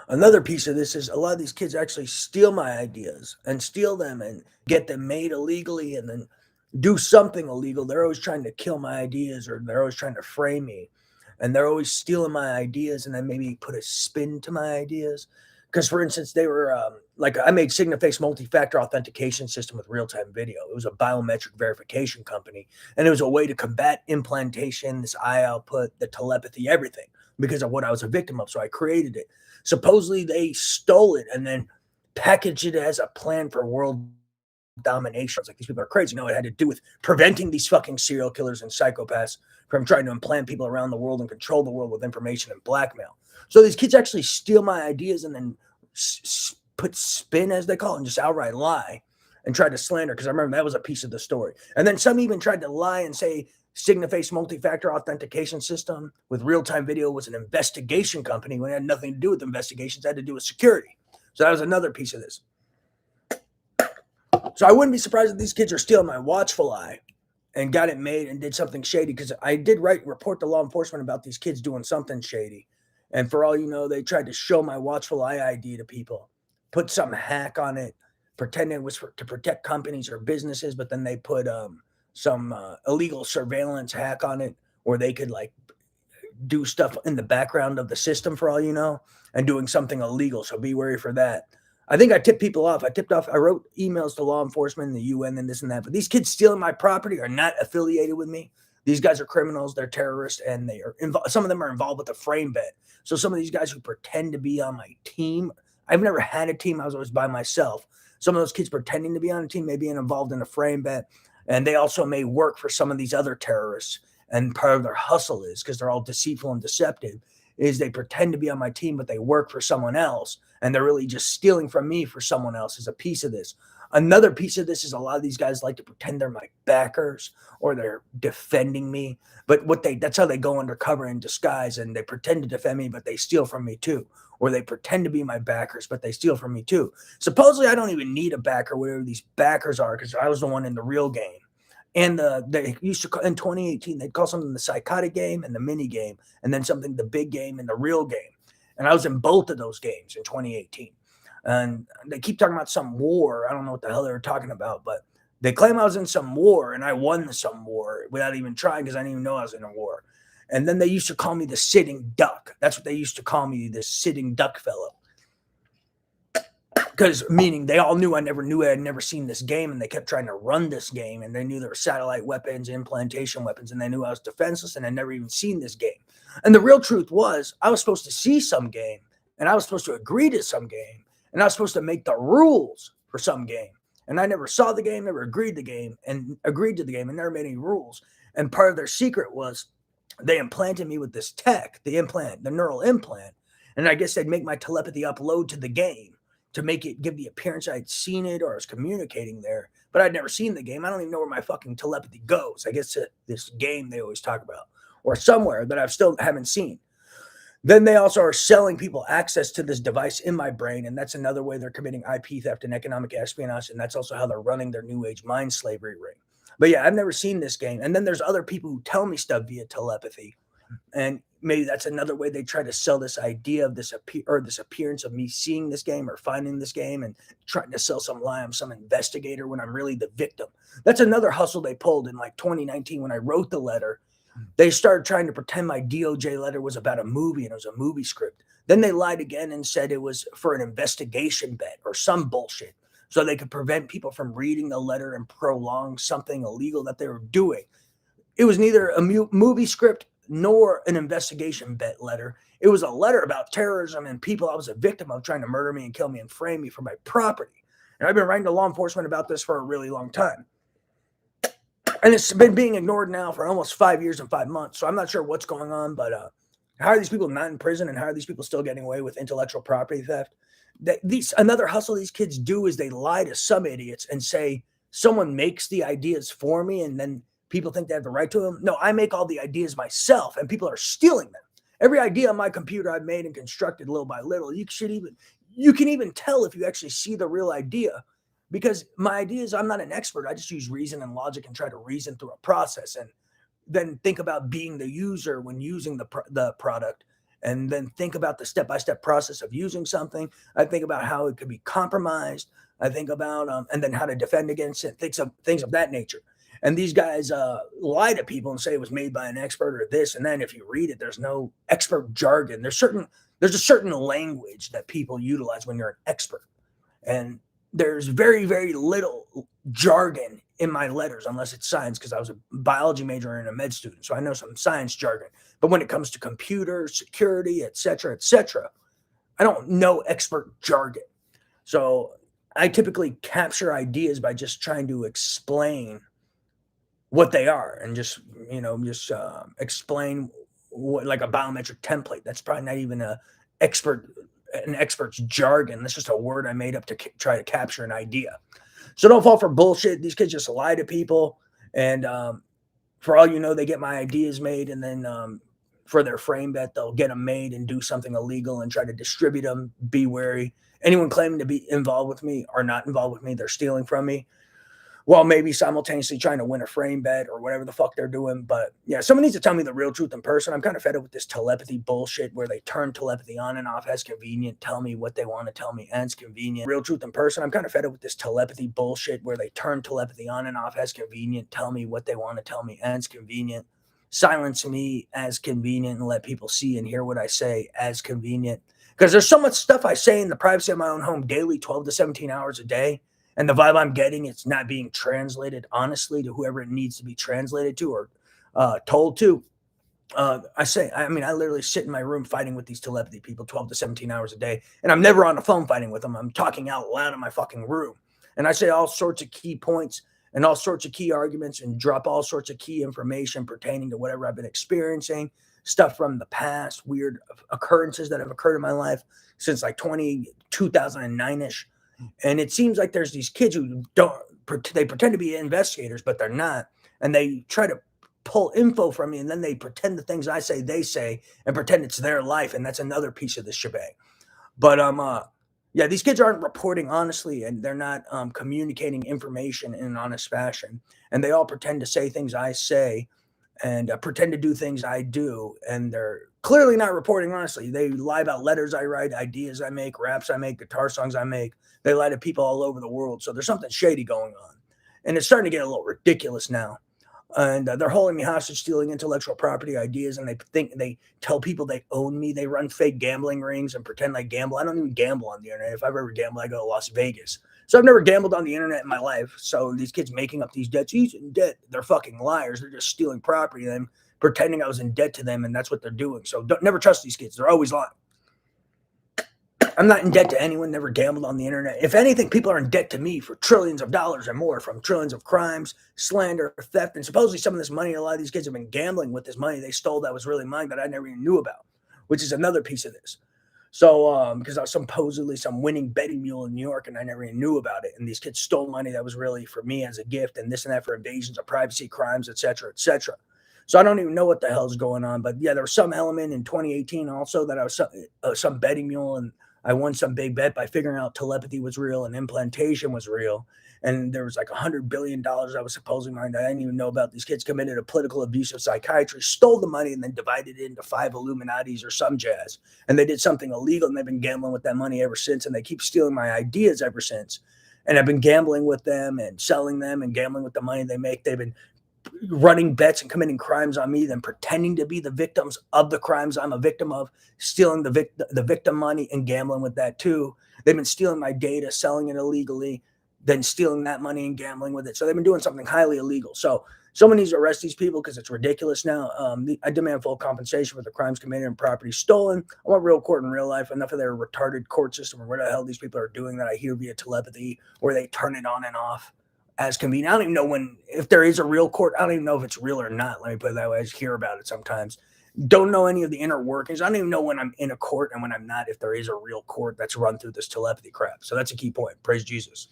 Another piece of this is a lot of these kids actually steal my ideas and steal them and get them made illegally and then do something illegal. They're always trying to kill my ideas or they're always trying to frame me. And they're always stealing my ideas and then maybe put a spin to my ideas. Because, for instance, they were like I made SignaFace multi-factor authentication system with real-time video. It was a biometric verification company, and it was a way to combat implantation, this eye output, the telepathy, everything because of what I was a victim of. So I created it. Supposedly they stole it and then packaged it as a plan for world domination. It's like these people are crazy. No, it had to do with preventing these fucking serial killers and psychopaths from trying to implant people around the world and control the world with information and blackmail. So these kids actually steal my ideas and then put spin, as they call it, and just outright lie and try to slander. Because I remember that was a piece of the story. And then some even tried to lie and say SignaFace multi-factor authentication system with real-time video was an investigation company when it had nothing to do with investigations. It had to do with security. So that was another piece of this. So I wouldn't be surprised if these kids are stealing my watchful eye and got it made and did something shady, because I did report to law enforcement about these kids doing something shady. And for all you know, they tried to show my watchful eye ID to people, put some hack on it, pretending it was to protect companies or businesses, but then they put some illegal surveillance hack on it where they could like do stuff in the background of the system for all you know and doing something illegal. So be wary for that. I think I tipped people off. I wrote emails to law enforcement and the UN and this and that. But these kids stealing my property are not affiliated with me. These guys are criminals. They're terrorists, and they are some of them are involved with the frame bet. So some of these guys who pretend to be on my team, I've never had a team. I was always by myself. Some of those kids pretending to be on a team may be involved in a frame bet, and they also may work for some of these other terrorists. And part of their hustle is, because they're all deceitful and deceptive, is they pretend to be on my team, but they work for someone else. And they're really just stealing from me for someone else as a piece of this. Another piece of this is a lot of these guys like to pretend they're my backers or they're defending me. But that's how they go undercover in disguise, and they pretend to defend me, but they steal from me too. Or they pretend to be my backers, but they steal from me too. Supposedly, I don't even need a backer, whatever these backers are, because I was the one in the real game. And they used to call, in 2018, they'd call something the psychotic game and the mini game, and then something the big game and the real game. And I was in both of those games in 2018. And they keep talking about some war. I don't know what the hell they were talking about, but they claim I was in some war and I won some war without even trying, because I didn't even know I was in a war. And then they used to call me the sitting duck. That's what they used to call me, this sitting duck fellow. Because meaning they all knew I had never seen this game, and they kept trying to run this game, and they knew there were satellite weapons, implantation weapons, and they knew I was defenseless and I'd never even seen this game. And the real truth was I was supposed to see some game, and I was supposed to agree to some game, and I was supposed to make the rules for some game. And I never saw the game, never agreed to the game, and never made any rules. And part of their secret was they implanted me with this tech, the neural implant, and I guess they'd make my telepathy upload to the game to make it give the appearance I'd seen it or I was communicating there, but I'd never seen the game. I don't even know where my fucking telepathy goes. I guess to this game they always talk about, or somewhere that I've still haven't seen. Then they also are selling people access to this device in my brain, and that's another way they're committing IP theft and economic espionage, and that's also how they're running their new age mind slavery ring. But yeah, I've never seen this game. And then there's other people who tell me stuff via telepathy, and maybe that's another way they try to sell this idea of this appearance of me seeing this game or finding this game and trying to sell some lie I'm some investigator when I'm really the victim. That's another hustle they pulled in like 2019 when I wrote the letter. They started trying to pretend my DOJ letter was about a movie and it was a movie script. Then they lied again and said it was for an investigation bet or some bullshit, so they could prevent people from reading the letter and prolong something illegal that they were doing. It was neither a movie script nor an investigation bet letter. It was a letter about terrorism and people I was a victim of trying to murder me and kill me and frame me for my property. And I've been writing to law enforcement about this for a really long time. And it's been being ignored now for almost 5 years and 5 months. So I'm not sure what's going on, but how are these people not in prison, and how are these people still getting away with intellectual property theft? Another hustle these kids do is they lie to some idiots and say someone makes the ideas for me, and then people think they have the right to them. No, I make all the ideas myself, and people are stealing them. Every idea on my computer I've made and constructed little by little. You can even tell if you actually see the real idea, because my ideas, I'm not an expert. I just use reason and logic and try to reason through a process, and then think about being the user when using the product, and then think about the step-by-step process of using something. I think about how it could be compromised. I think about and then how to defend against it, things of that nature. And these guys lie to people and say it was made by an expert or this and then. If you read it, there's no expert jargon. There's a certain language that people utilize when you're an expert, and there's very, very little jargon in my letters unless it's science, because I was a biology major and a med student, so I know some science jargon. But when it comes to computers, security, et cetera, I don't know expert jargon. So I typically capture ideas by just trying to explain what they are, and just explain what, like a biometric template. That's probably not even expert an expert's jargon. That's just a word I made up to try to capture an idea. So don't fall for bullshit. These kids just lie to people, and for all you know, they get my ideas made, and then for their frame bet, they'll get them made and do something illegal and try to distribute them. Be wary. Anyone claiming to be involved with me are not involved with me. They're stealing from me, while maybe simultaneously trying to win a frame bet or whatever the fuck they're doing. But yeah, someone needs to tell me the real truth in person. I'm kind of fed up with this telepathy bullshit where they turn telepathy on and off as convenient, tell me what they want to tell me as convenient. Real truth in person. I'm kind of fed up with this telepathy bullshit where they turn telepathy on and off as convenient, tell me what they want to tell me as convenient, silence me as convenient, and let people see and hear what I say as convenient. Because there's so much stuff I say in the privacy of my own home daily, 12 to 17 hours a day. And the vibe I'm getting, it's not being translated honestly to whoever it needs to be translated to or told to. I literally sit in my room fighting with these telepathy people 12 to 17 hours a day. And I'm never on the phone fighting with them. I'm talking out loud in my fucking room. And I say all sorts of key points and all sorts of key arguments and drop all sorts of key information pertaining to whatever I've been experiencing, stuff from the past, weird occurrences that have occurred in my life since like 2009-ish. And it seems like there's these kids who they pretend to be investigators, but they're not. And they try to pull info from me, and then they pretend the things I say, they say, and pretend it's their life. And that's another piece of the shebang. But yeah, these kids aren't reporting honestly, and they're not communicating information in an honest fashion. And they all pretend to say things I say and pretend to do things I do, and they're clearly not reporting honestly. They lie about letters I write, ideas I make, raps I make, guitar songs I make. They lie to people all over the world. So there's something shady going on, and it's starting to get a little ridiculous now. And they're holding me hostage, stealing intellectual property ideas, and they tell people they own me. They run fake gambling rings and pretend I gamble. I don't even gamble on the internet. If I've ever gambled, I go to Las Vegas. So I've never gambled on the internet in my life. So these kids making up these debts, he's in debt. They're fucking liars. They're just stealing property and then pretending I was in debt to them, and that's what they're doing. So never trust these kids. They're always lying. I'm not in debt to anyone, never gambled on the internet. If anything, people are in debt to me for trillions of dollars and more from trillions of crimes, slander, theft, and supposedly some of this money, a lot of these kids have been gambling with this money they stole that was really mine that I never even knew about, which is another piece of this. So, because I was supposedly some winning betting mule in New York and I never even knew about it. And these kids stole money that was really for me as a gift and this and that for invasions of privacy, crimes, et cetera, et cetera. So I don't even know what the hell's going on. But yeah, there was some element in 2018 also that I was some betting mule, and I won some big bet by figuring out telepathy was real and implantation was real. And there was like $100 billion I was supposing mine that I didn't even know about. These kids committed a political abuse of psychiatry, stole the money, and then divided it into 5 Illuminatis or some jazz. And they did something illegal, and they've been gambling with that money ever since. And they keep stealing my ideas ever since. And I've been gambling with them and selling them and gambling with the money they make. They've been running bets and committing crimes on me, then pretending to be the victims of the crimes I'm a victim of, stealing the victim money and gambling with that too. They've been stealing my data, selling it illegally, then stealing that money and gambling with it. So they've been doing something highly illegal. So someone needs to arrest these people because it's ridiculous now. I demand full compensation for the crimes committed and property stolen. I want real court in real life. Enough of their retarded court system or what the hell these people are doing that I hear via telepathy, where they turn it on and off as convenient. I don't even know if there is a real court. I don't even know if it's real or not. Let me put it that way. I just hear about it sometimes. Don't know any of the inner workings. I don't even know when I'm in a court and when I'm not, if there is a real court that's run through this telepathy crap. So that's a key point. Praise Jesus.